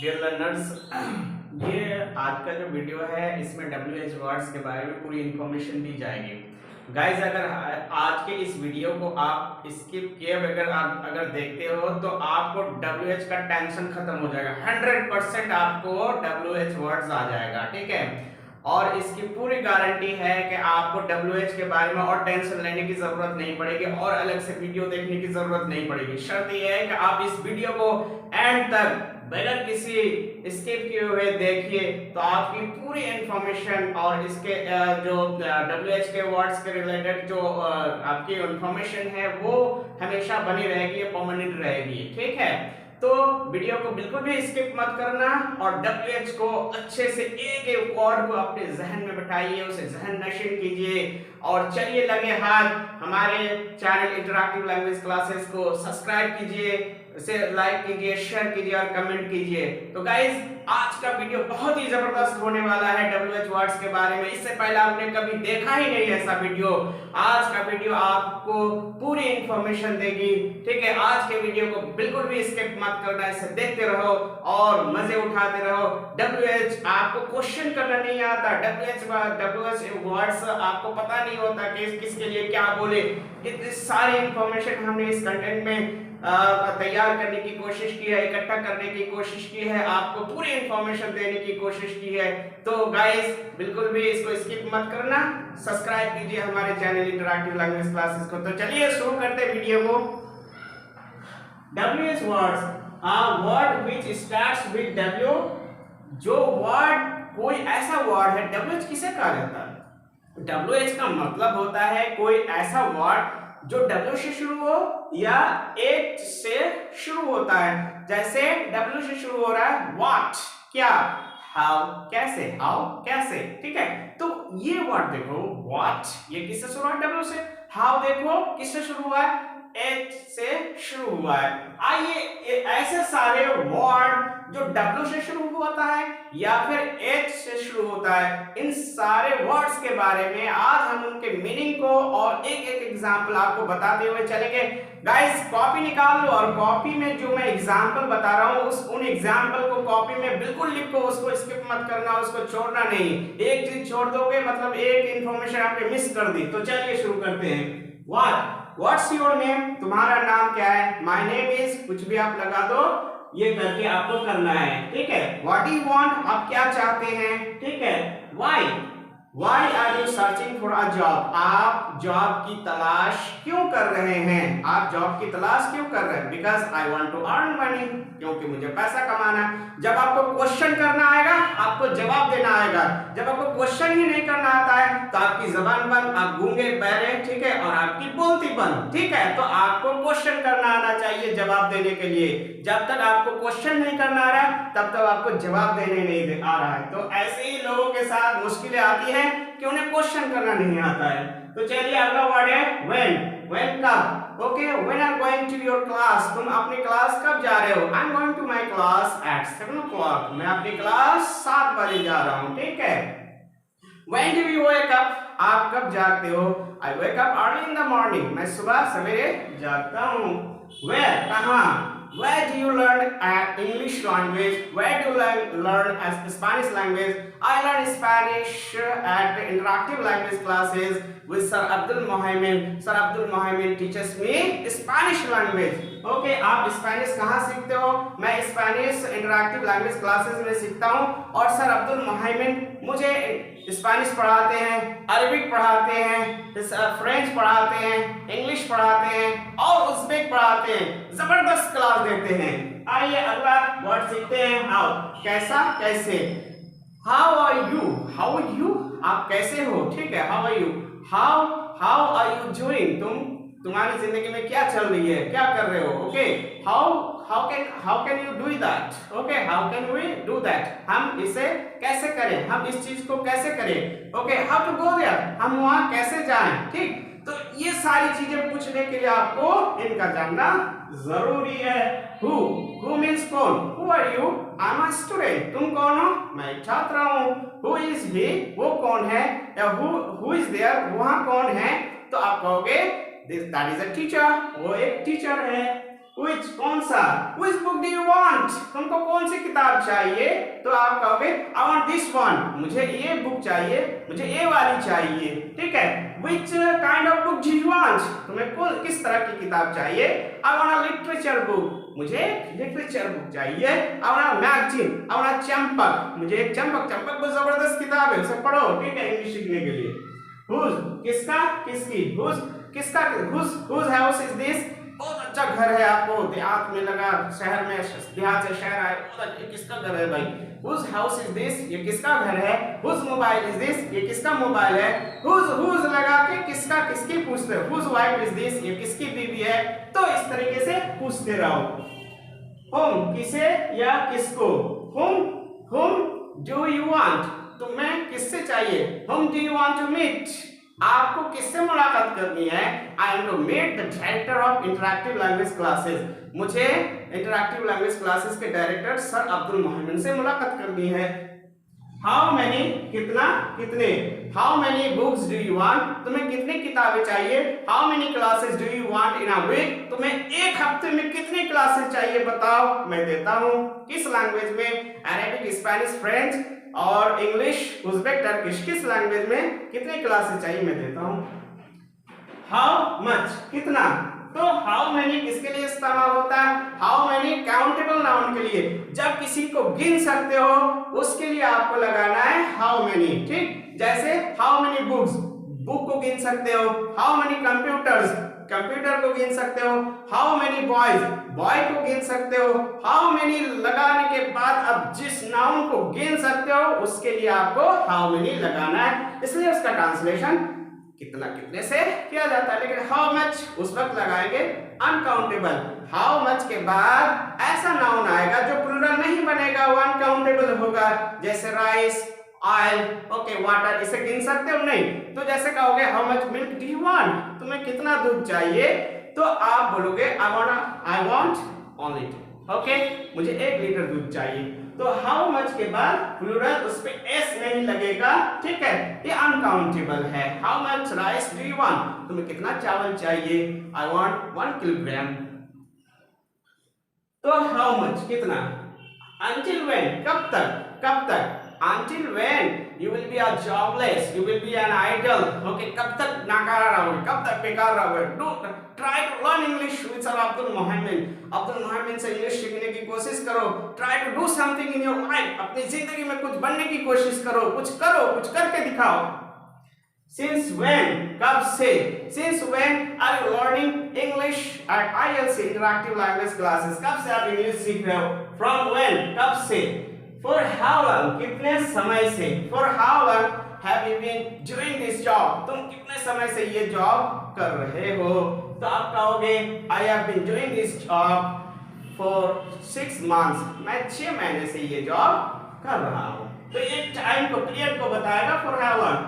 Dear learners, ये आज का जो वीडियो है इसमें WH वर्ड्स के बारे में पूरी इंफॉर्मेशन दी जाएगी। गाइज, अगर आज के इस वीडियो को आप स्किप किए बगैर आप अगर देखते हो तो आपको WH का टेंशन खत्म हो जाएगा। 100% आपको WH वर्ड्स आ जाएगा, ठीक है। और इसकी पूरी गारंटी है कि आपको WH के बारे में और टेंशन लेने की जरूरत नहीं पड़ेगी और अलग से वीडियो देखने की जरूरत नहीं पड़ेगी। शर्त यह है कि आप इस वीडियो को एंड तक बगैर किसी स्किप किए हुए देखिए तो आपकी पूरी इंफॉर्मेशन और इसके जो WH के वर्ड्स के रिलेटेड जो आपकी इंफॉर्मेशन है वो हमेशा बनी रहेगी, परमानेंट रहेगी, ठीक है। तो वीडियो को बिल्कुल भी स्किप मत करना और WH को अच्छे से एक एक वर्ड को अपने जहन में बिठाइए, उसे जहन नशीन कीजिए और चलिए लगे हाथ हमारे चैनल इंटरैक्टिव लैंग्वेज क्लासेस को सब्सक्राइब कीजिए, इसे लाइक कीजिए, शेयर कीजिए और कमेंट कीजिए। तो गाइज, आज का वीडियो बहुत ही जबरदस्त होने वाला है WH वर्ड्स के बारे में। इससे पहले आपने कभी देखा ही नहीं ऐसा वीडियो। आज का वीडियो आपको पूरी इंफॉर्मेशन देगी, ठीक है। आज के वीडियो को बिल्कुल भी स्किप मत करना, इसे देखते रहो और मजे उठाते रहो। WH आपको क्वेश्चन करना नहीं आता, WH वर्ड्स आपको पता नहीं होता कि किसके लिए क्या बोले। इतनी सारी इंफॉर्मेशन हमने इस कंटेंट में तैयार करने की कोशिश की है, इकट्ठा करने की कोशिश की है, आपको पूरी इंफॉर्मेशन देने की कोशिश की है। तो गाइस, बिल्कुल भी इसको स्किप मत करना, सब्सक्राइब कीजिए हमारे चैनल इंटरैक्टिव लैंग्वेज क्लासेस को। तो चलिए शुरू करते हैं वीडियो को। WH words are word which starts with W। जो वर्ड, कोई ऐसा वर्ड है, WH किसे कहा जाता है? WH का मतलब होता है कोई ऐसा वर्ड जो W से शुरू हो या H से शुरू होता है। जैसे W से शुरू हो रहा है व्हाट, क्या, हाउ, कैसे, हाउ, कैसे, ठीक है। तो ये वर्ड देखो, व्हाट ये किससे शुरू हुआ है? W से। हाउ देखो किससे शुरू हुआ है? H से शुरू हुआ है। आइए ऐसे सारे वर्ड जो W से शुरू होता है या फिर H से शुरू होता है, इन सारे वर्ड्स के बारे में आज हम उनके मीनिंग को और एक एक एग्जांपल आपको बताते हुए चलेंगे। गाइस, कॉपी निकाल लो और कॉपी में जो मैं एग्जांपल बता रहा हूं उन एग्जांपल को कॉपी में बिल्कुल लिखो, उसको स्किप मत करना, उसको छोड़ना नहीं। एक चीज छोड़ दोगे मतलब एक इंफॉर्मेशन आपने मिस कर दी। तो चलिए शुरू करते हैं। व्हाट्स योर नेम, तुम्हारा नाम क्या है? माय नेम इज, कुछ भी आप लगा दो, ये करके आपको करना है, ठीक है। व्हाट डू यू वांट, आप क्या चाहते हैं, ठीक है। Why are you searching for a job, आप जॉब की तलाश क्यों कर रहे हैं? आप जॉब की तलाश क्यों कर रहे हैं? Because I want to earn money, क्योंकि मुझे पैसा कमाना है। जब आपको क्वेश्चन करना आएगा आपको जवाब देना आएगा। जब आपको क्वेश्चन ही नहीं करना आता है तो आपकी जबान बंद, आप गूंगे बहरे, ठीक है, और आपकी बोलती बंद, ठीक है। तो आपको क्वेश्चन करना आना चाहिए जवाब देने के लिए। जब तक आपको क्वेश्चन नहीं करना आ रहा तब तक आपको जवाब देने नहीं आ रहा है। तो ऐसे ही लोगों के साथ मुश्किलें आती हैं कि उन्हें क्वेश्चन करना नहीं आता है। तो चलिए अगला वर्ड है व्हेन कब, okay. When are going to your class, तुम अपनी क्लास कब जा रहे हो? I am going to my class at 7 o'clock, मैं अपनी क्लास 7 बजे जा रहा हूं, ठीक है। When do you wake up, आप कब जागते हो? I wake up early in the morning, मैं सुबह सवेरे जागता हूँ। Where, कहाँ? Where do you learn English language? Where do you learn Spanish language? I learn Spanish at interactive language classes with Sir Abdul Mohamed. Sir Abdul Mohamed teaches me Spanish language. Okay, आप Spanish कहाँ सीखते हो? मैं Spanish interactive language classes में सीखता हूँ और sir Abdul Mohammad मुझे स्पेनिश पढ़ाते हैं, अरबिक पढ़ाते हैं, फ्रेंच पढ़ाते हैं, इंग्लिश पढ़ाते हैं और उज़्बेक पढ़ाते हैं। जबरदस्त क्लास देते हैं। आइए अगला वर्ड सीखते हैं। हाउ, कैसा, कैसे। हाउ आर यू, आप कैसे हो, ठीक है। How are you, how are you doing, तुम्हारी जिंदगी में क्या चल रही है, क्या कर रहे हो, okay. How can you do that, okay. How can we do that, हम इसे कैसे करें, हम इस चीज को कैसे करें, okay. How to go there, हम वहां कैसे जाएं, ठीक। तो ये सारी चीजें पूछने के लिए आपको इनका जानना जरूरी है। हु मीन्स कौन, who are you, I am a student, तुम कौन हो, मैं छात्र हूं। हु इज ही, वो कौन है, या हु इज देयर, वहां कौन है। तो आप कहोगे दैट इज अ टीचर, वो एक टीचर है। Which कौन सा? Which book do you want? तुमको कौन सी किताब चाहिए? तो आप कहोगे I want this one. मुझे ये बुक चाहिए, मुझे ये वाली चाहिए, ठीक है? Which kind of book do you want? तुम्हें कौन किस तरह की किताब चाहिए? I want a literature book. मुझे लिटरेचर बुक चाहिए। I want a magazine. I want a Champak. मुझे एक चंपक बहुत जबरदस्त किताब है, उसे पढ़ो, ठीक है, इंग्लिश सीखने के लिए। Whose किसका किसकी? Whose किसका? Whose house is this? बहुत अच्छा घर है, आपको देहात में लगा, शहर में देहात से शहर आए, ये किसका घर है भाई? Whose house is this? ये किसका घर है? Whose mobile is this? ये किसका मोबाइल है? Whose लगा के किसका किसकी पूछते हो? Whose wife is this? ये किसकी बीवी है? तो इस तरीके से पूछते रहो। Whom किसे या किसको? Whom do you want? तुम्हें किससे चाहिए? Whom do you want to meet? आपको किससे मुलाकात करनी है? I am to meet the director of interactive language classes. मुझे इंटरैक्टिव लैंग्वेज क्लासेस के डायरेक्टर सर अब्दुल मोहम्मद से मुलाकात करनी है। How many कितना कितने? How many books do you want? तुम्हें कितनी किताबें चाहिए? How many classes do you want in a week? तुम्हें एक हफ्ते में कितनी क्लासेस चाहिए बताओ, मैं देता हूँ। किस लैंग्वेज में? अरेबिक, स्पेनिश, फ्रेंच और इंग्लिश, उज़्बेक, टर्किश, किस लैंग्वेज में कितनी क्लासेस चाहिए मैं देता हूँ। हाउ मच कितना? तो हाउ मेनी किसके लिए इस्तेमाल होता है? हाउ मेनी काउंटेबल नाउन के लिए, जब किसी को गिन सकते हो उसके लिए आपको लगाना है हाउ मेनी, ठीक? जैसे हाउ मेनी बुक्स, बुक को गिन सकते हो। हाउ मेनी कंप्यूटर्स, कंप्यूटर को गिन सकते हो। हाउ मेनी बॉयज, बॉय को गिन सकते हो। हाउ मेनी लगाने के बाद अब जिस नाउन को गिन सकते हो उसके लिए आपको हाउ मेनी लगाना है, इसलिए उसका ट्रांसलेशन कितना कितने से किया जाता है। लेकिन हाउ मच उस वक्त लगाएंगे अनकाउंटेबल। हाउ मच के बाद ऐसा नाउन आएगा जो प्लूरल नहीं बनेगा, वो अनकाउंटेबल होगा, जैसे राइस, ऑयल, ओके, वाटर, इसे गिन सकते हो नहीं। तो जैसे कहोगे how much milk do you want, तुम्हें कितना दूध चाहिए, तो आप बोलोगे आई वांट ओनली 2, ओके, मुझे 1 लीटर दूध चाहिए। तो हाउ मच के बाद प्लूरल उस पे एस नहीं लगेगा, ठीक है, ये अनकाउंटेबल है। How much rice do you want, तुम्हें कितना चावल चाहिए? I want 1 kilogram. तो हाउ मच कितना? अंटिल व्हेन कब तक? Until when you will be a jobless, you will be an idle, okay, कब तक नाकारा रहोगे, कब तक बेकार रहोगे। Do try to learn English with Sir Abdul Mohammed. Abdul Mohammad से इंग्लिश सीखने की कोशिश करो। Try to do something in your life. अपनी जिंदगी में कुछ बनने की कोशिश करो, कुछ करके दिखाओ। Since when कब से? Since when are you learning English at ILC Interactive Language Classes? कब से आप इंग्लिश सीख रहे हो? From when कब से? For how long कितने समय से? For how long have you been doing this job? तुम कितने समय से ये जॉब कर रहे हो? तो आप कहोगे I have been doing this job for 6 months. मैं 6 महीने से ये जॉब कर रहा हूँ। तो ये टाइम को, पीरियड को बताएगा। For how long?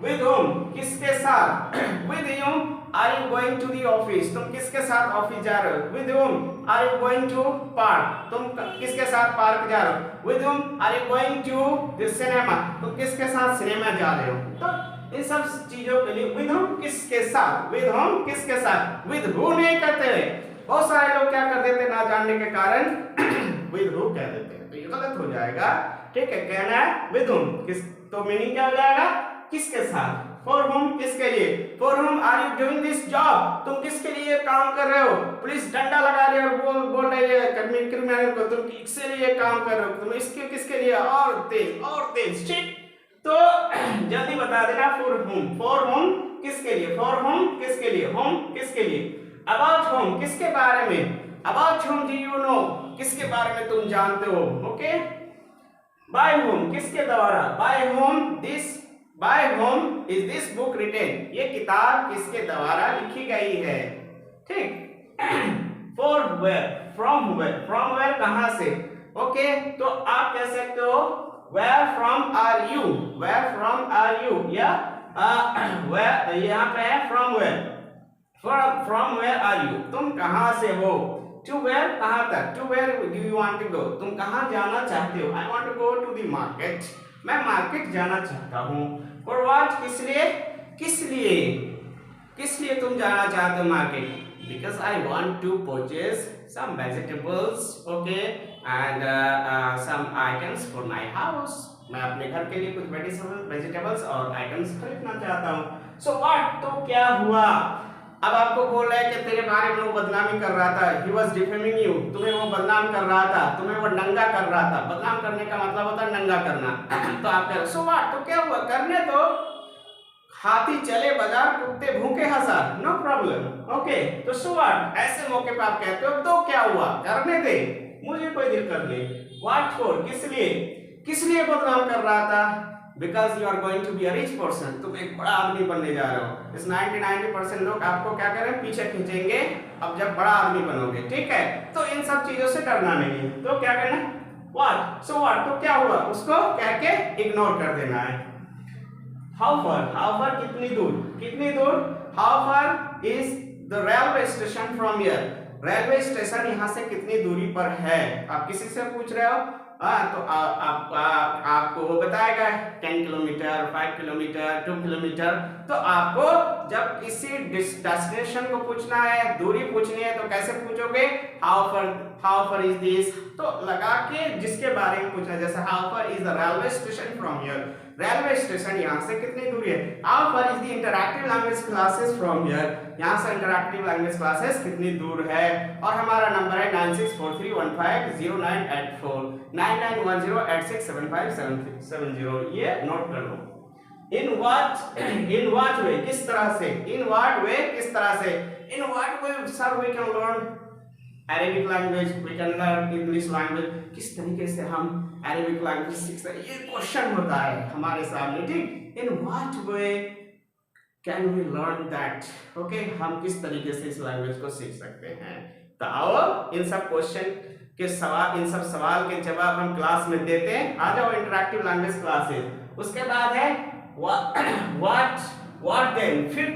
With whom किसके साथ? With whom are you going to the office? तुम किसके साथ ऑफिस जा रहे हो? With whom are you going to park? तुम किसके साथ पार्क जा रहे हो? With whom are you going to the cinema? तुम किसके साथ सिनेमा जा रहे हो? तो इन सब चीजों के लिए with whom किसके साथ, with whom किसके साथ, with who नहीं कहते हैं। बहुत सारे लोग क्या कर देते ना जानने के कारण with who कह देते हैं, तो ये गलत हो जाएगा, ठीक है। कहना है with whom किस, तो मीनिंग क्या हो जाएगा? किसके साथ। For whom किसके लिए? For whom are you doing this job? तुम किसके लिए काम कर रहे हो? पुलिस डंडा लगा रही है और बोल रही है क्रिमिनल को तुम किसके लिए काम कर रहे हो? तुम इसके किसके लिए? और तेज, ठीक। तो जल्दी बता देना for whom किसके लिए? For whom किसके लिए? Whom किसके लिए? About whom किसके बारे में? About whom do you know किसके बारे में तुम जानते हो? ओके। By whom किसके द्वारा? By whom is this book written? ये किताब किसके द्वारा लिखी गई है, ठीक। For where, from where कहाँ से, ओके। तो आप कह सकते हो where from are you, या where यहाँ पे है from where are you, तुम कहाँ से हो। To where कहाँ तक, to where do you want to go, तुम कहाँ जाना चाहते हो। I want to go to the market, मैं मार्केट जाना चाहता हूँ। For what किस लिए तुम जाना चाहते हो market? Because I want to purchase some vegetables, okay, and some items for my house. मैं अपने घर के लिए कुछ वेजिटेबल्स और आइटम्स खरीदना चाहता हूँ। सो व्हाट, तो क्या हुआ? अब आपको बोल रहा है कि तेरे बारे में वो बदनामी कर रहा था, he was defaming you, तुम्हें वो बदनाम कर रहा था, तुम्हें वो नंगा कर रहा था। बदनाम करने का मतलब होता है नंगा करना। तो आप कह रहे सो व्हाट, तो क्या हुआ? करने दो, हाथी चले बाजार, कुत्ते भूखे हजार, नो प्रॉब्लम, ओके। तो सो व्हाट, ऐसे मौके पर आप कहते हो तो क्या हुआ, करने दे, मुझे कोई दिक्कत नहीं। व्हाट फॉर, किस लिए बदनाम कर रहा था? Because you are going to be a rich person, तुम एक बड़ा आदमी बनने जा रहे हो। इस 90% लोग आपको क्या करें, पीछे खींचेंगे अब जब बड़ा आदमी बनोगे, ठीक है। तो इन सब चीजों से डरना नहीं है, तो क्या करना, व्हाट, सो व्हाट, तो क्या हुआ, उसको कह के इग्नोर कर देना है। हाउ फार कितनी दूर, how far is the railway station from here, railway station यहाँ से कितनी दूरी पर है। आप किसी से पूछ रहे हो, तो आपको वो बताएगा 10 किलोमीटर, 5 किलोमीटर, 2 किलोमीटर। तो आपको जब किसी डेस्टिनेशन को पूछना है, दूरी पूछनी है, तो कैसे पूछोगे, हाउ फar इज दिस, तो लगा के जिसके बारे में पूछना है, जैसे how far is the railway station from here, railway station यहाँ से कितनी दूरी है। How far is the interactive language classes from here, यहाँ से इंटरैक्टिव लैंग्वेज क्लासेस कितनी दूर है। और हमारा नंबर है 9643150984, 9910867570, ये नोट कर लो। इन what way, किस तरह से, इन what way, किस तरह से, इन what way sir we can learn Arabic language, we can learn English language, किस तरीके से हम Arabic language सीख सकते हैं, ये क्वेश्चन होता है हमारे सामने, ठीक। इन what way can we learn that, okay, हम किस तरीके से इस लैंग्वेज को सीख सकते हैं। तो आओ इन सब क्वेश्चन के सवाल, इन सब सवाल के जवाब हम क्लास में देते हैं। आ जाओ इंटरैक्टिव लैंग्वेज क्लासेस। उसके बाद है what then, फिर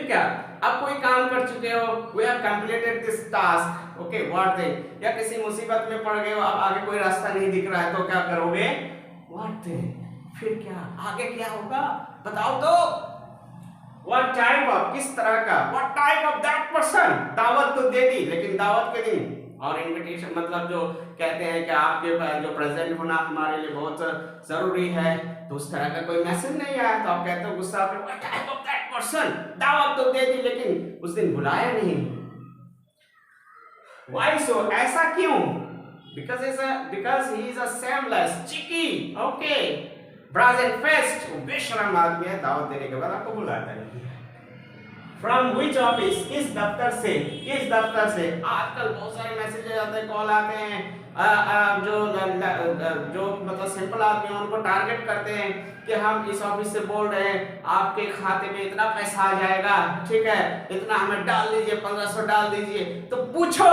क्या, अब कोई काम कर चुके हो, we have completed this task, okay, what then, या किसी मुसीबत में पड़ गए हो, अब आगे कोई रास्ता नहीं दिख रहा है, तो क्या करोगे, what then, फिर क्या, आगे क्या होगा बताओ तो। What type of, किस तरह का, what type of that person, दावत तो दे दी, लेकिन दावत के दिन, और इनविटेशन मतलब जो कहते हैं कि आपके जो प्रेजेंट होना हमारे लिए बहुत जरूरी है, तो उस तरह का कोई मैसेज नहीं आया, तो आप कहते हो गुस्सा पे, what type of that person, दावत तो दे दी लेकिन उस दिन बुलाया नहीं। Why so, ऐसा क्यों? Because he is a shameless, cheeky, okay, brazen faced, बेशरम आदमी है, दावत देने के बाद आपको बुलाता है। From which office, किस दफ्तर से, आजकल बहुत सारे मैसेज आते हैं, कॉल आते हैं, जो मतलब सिंपल आदमी हैं उनको टारगेट करते हैं कि हम इस ऑफिस से बोल रहे हैं, आपके खाते में इतना पैसा आ जाएगा, ठीक है, इतना हमें डाल दीजिए, 1500 डाल दीजिए। तो पूछो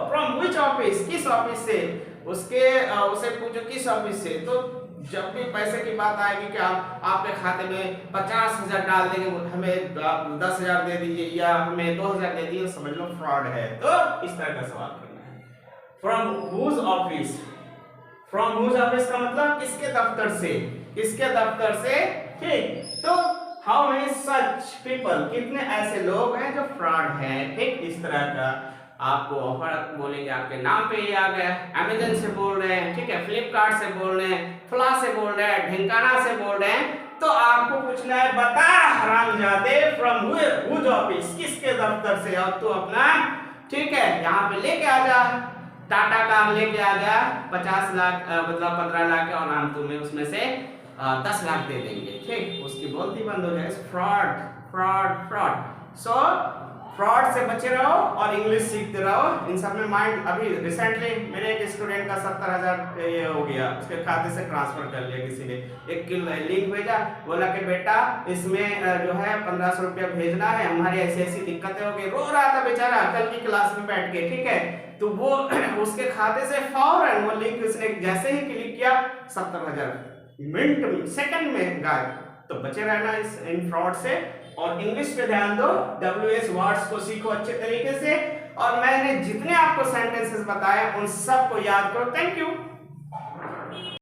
फ्रॉम विच ऑफिस, किस ऑफिस से, उसे पूछो किस ऑफिस से। तो जब भी पैसे की बात आएगी कि आपके खाते में 50,000 डाल देंगे, हमें 10,000 दे दीजिए या हमें 2,000 दे दीजिए, समझ लो फ्रॉड है। तो इस तरह का सवाल करना है। फ्रॉम हुज ऑफिस का मतलब किसके दफ्तर से, ठीक। तो हाउ मेनी सच पीपल, कितने ऐसे लोग हैं जो फ्रॉड हैं, ठीक। इस तरह का आपको ऑफर बोलेंगे, आपके नाम पे ही आ गया, अमेज़न से बोल रहे हैं, ठीक है, फ्लिपकार्ट से बोल रहे हैं, फला से बोल रहे हैं, ढिंकाना से बोल रहे हैं, तो आपको पूछना है, बता हरामजादे फ्रॉम हुज ऑफिस, किसके दफ्तर से, और तू अपना, ठीक है, यहाँ पे लेके आ जा, टाटा कार लेके आ जा, 50 लाख मतलब 15 लाख, और हम तुम्हें उसमें से 10 लाख दे देंगे, ठीक। उसकी बोलती बंद हो जाए। फ्रॉड। सो फ्रॉड से बचे रहो और इंग्लिश सीखते रहो। इन सब में माइंड, अभी रिसेंटली मेरे एक स्टूडेंट का 70,000 ये हो गया, उसके खाते से ट्रांसफर कर लिया किसी ने, एक लिंक भेजा, बोला कि बेटा इसमें जो है 1500 रुपया भेजना है, हमारी ऐसी दिक्कतें हो गई। रो रहा था बेचारा कल की क्लास में बैठ के, ठीक है। तो वो उसके खाते से फौरन वो लिंक उसने जैसे ही क्लिक किया, 70,000 सेकंड में गायब। तो बचे रहना इन फ्रॉड से, और इंग्लिश पे ध्यान दो, WH वर्ड्स को सीखो अच्छे तरीके से, और मैंने जितने आपको सेंटेंसेस बताए उन सब को याद करो। Thank you.